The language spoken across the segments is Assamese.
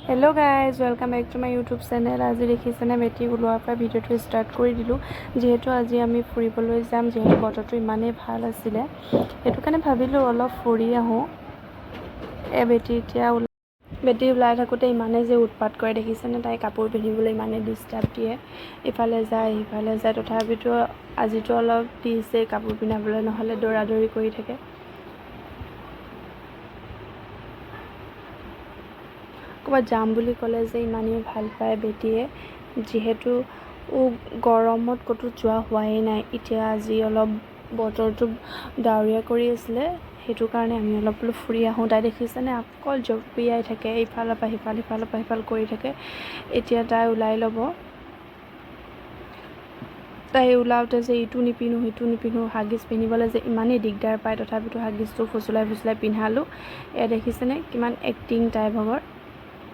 Hello' guys, welcome back to my YouTube channel. আজি দেখিছেনে বেটি ওলোৱাৰ পৰা ভিডিঅ'টো ষ্টাৰ্ট কৰি দিলোঁ। যিহেতু আজি আমি ফুৰিবলৈ যাম, যিহেতু বতৰটো ইমানেই ভাল আছিলে, সেইটো কাৰণে ভাবিলোঁ অলপ ফুৰি আহোঁ। বেটি ওলাই থাকোঁতে ইমানেই যে উৎপাত কৰে দেখিছেনে, তাই কাপোৰ পিন্ধিবলৈ ইমানেই ডিষ্টাৰ্ব দিয়ে, ইফালে যায় সিফালে যায়। তথাপিতো আজিতো অলপ দিছে কাপোৰ পিন্ধাবলৈ, নহ'লে দৌৰা-দৌৰি কৰি থাকে। ক'ৰবাত যাম বুলি ক'লে যে ইমানেই ভাল পায় বেটিয়ে। যিহেতু গৰমত ক'তো যোৱা হোৱাই নাই, এতিয়া আজি অলপ বতৰটো ডাৱৰীয়া কৰি আছিলে, সেইটো কাৰণে আমি অলপ বোলো ফুৰি আহোঁ। তাই দেখিছেনে অকল জঁপিয়াই থাকে, ইফালৰ পৰা সিফাল সিফালৰ পৰা সিফাল কৰি থাকে। এতিয়া তাই ওলাই ল'ব। তাই ওলাওঁতে যে ইটো নিপিন্ধোঁ সিটো নিপিন্ধোঁ, হাগিছ পিন্ধিবলৈ যে ইমানেই দিগদাৰ পায়, তথাপিতো হাগিছটো ফুচলাই পিন্ধালোঁ। এয়া দেখিছেনে কিমান এক্টিং তাইৰ ভাগৰ।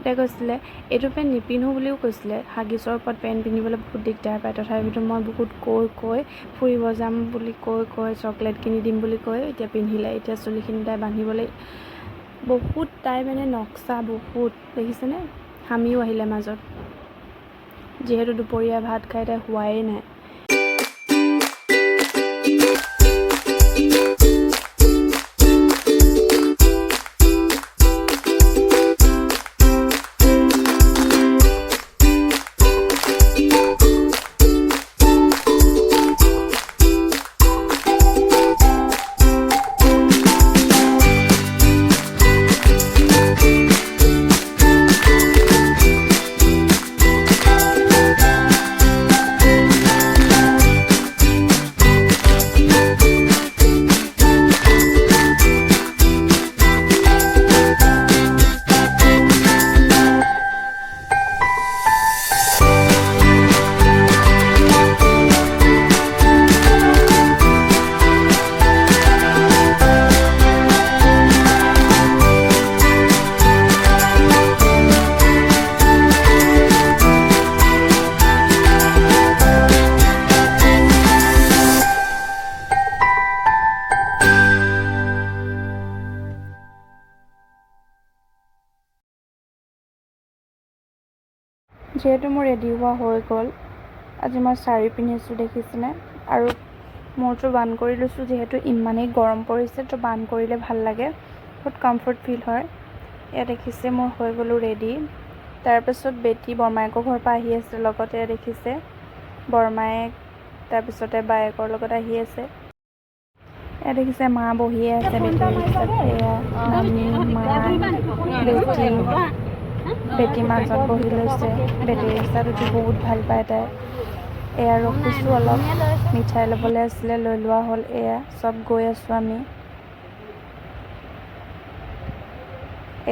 তাই কৈছিলে এইটো পেণ্ট নিপিন্ধোঁ বুলিও কৈছিলে, হাগিছৰ ওপৰত পেণ্ট পিন্ধিবলৈ বহুত দিগদাৰ পায়। তথাপিতো মই বহুত কৈ ফুৰিব যাম বুলি কৈ চকলেট কিনি দিম বুলি কৈ এতিয়া পিন্ধিলে। এতিয়া চুলিখিনি তাই বান্ধিবলৈ বহুত, তাই মানে নক্সা বহুত, দেখিছেনে। হামিও আহিলে মাজত, যিহেতু দুপৰীয়া ভাত খাই তাই হোৱাই নাই। যিহেতু মোৰ ৰেডি হোৱা হৈ গ'ল, আজি মই শাৰী পিন্ধিছোঁ দেখিছেনে, আৰু মূৰটো বান্ধ কৰি লৈছোঁ। যিহেতু ইমানেই গৰম পৰিছে, তো বান্ধ কৰিলে ভাল লাগে, বহুত কমফৰ্ট ফিল হয়। এয়া দেখিছে মই হৈ গ'লোঁ ৰেডি। তাৰপিছত বেটি বৰমায়েকৰ ঘৰৰ পৰা আহি আছে, লগতে দেখিছে বৰমায়েক, তাৰপিছতে বায়েকৰ লগত আহি আছে। এয়া দেখিছে মা বহিয়ে আছে বেটিৰ ৰিক্সাত। এয়া নানি, মা, বেটি মাজত বহি লৈছে। বেটিৰ ৰিক্সাত উঠি বহুত ভাল পায় তাই। এয়া ৰখিছোঁ অলপ, মিঠাই ল'বলৈ আছিলে, লৈ লোৱা হ'ল। এয়া চব গৈ আছোঁ আমি।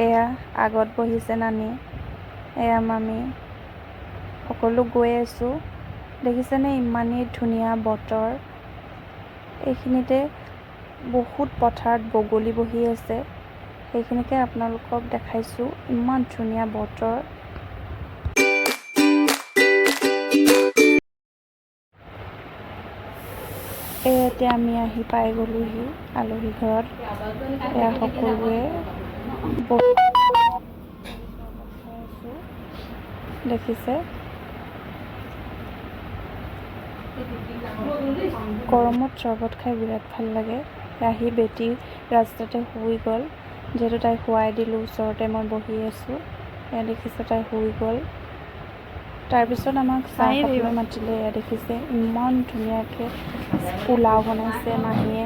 এয়া আগত বহিছে নানি, এয়া মামী, সকলো গৈ আছোঁ। দেখিছেনে ইমানেই ধুনীয়া বতৰ। এইখিনিতে বহুত পথাৰত বগলী বহি আছে, সেইখিনিকে আপোনালোকক দেখাইছোঁ। ইমান ধুনীয়া বতৰ। এতিয়া আমি আহি পাই গ'লোহি আলহী ঘৰত। এয়া সকলোৱে দেখিছে, গৰমত চৰবত খাই বিৰাট ভাল লাগে। আহি বেটি ৰাস্তাতে শুই গ'ল, যিহেতু তাই শুৱাই দিলোঁ, ওচৰতে মই বহি আছোঁ। এয়া দেখিছে তাই শুই গ'ল। তাৰপিছত আমাক চাহ খাবলৈ মাতিলে। এয়া দেখিছে ইমান ধুনীয়াকৈ পোলাও বনাইছে মাহীয়ে।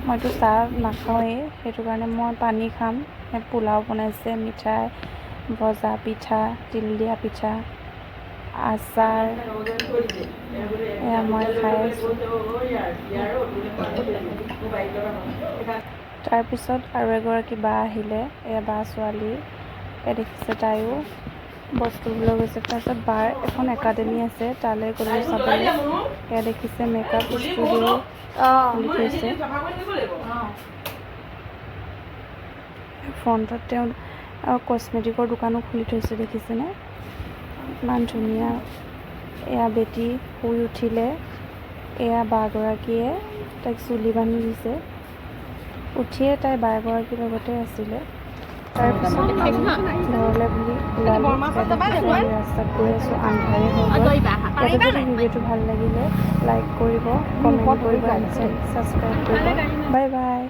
মইতো চাহ নাখাওঁৱেই, সেইটো কাৰণে মই পানী খাম। পোলাও বনাইছে, মিঠাই, ভজা পিঠা, তিল দিয়া পিঠা, আচাৰ, এয়া মই খাই আছোঁ। তাৰপিছত আৰু এগৰাকী বা আহিলে, এয়া বা ছোৱালী। এয়া দেখিছে তাইও বস্তুবোৰ লৈ গৈছে। তাৰপিছত বাৰ এখন একাডেমি আছে, তালৈ গ'লোঁ চাবলৈ। এয়া দেখিছে মেকআপ ষ্টুডিঅ' খুলি থৈছে। ফ্ৰণ্টত তেওঁ কচমেটিকৰ দোকানো খুলি থৈছে, দেখিছেনে ইমান ধুনীয়া। এয়া বেটি শুই উঠিলে। এয়া বাগৰাকীয়ে তাইক চুলি বান্ধি দিছে। উঠিয়ে তাই বাগৰাকীৰ লগতে আছিলে। তাৰপিছত আমি ঘৰলৈ বুলি ওলালোঁ। আমি ৰাস্তাত গৈ আছোঁ, আন্ধাৰে হৈ গ'ল। ইয়াতে যদি ভিডিঅ'টো ভাল লাগিলে লাইক কৰিব, কমেণ্ট কৰিব, ছাবস্ক্ৰাইব কৰিব। Bye bye.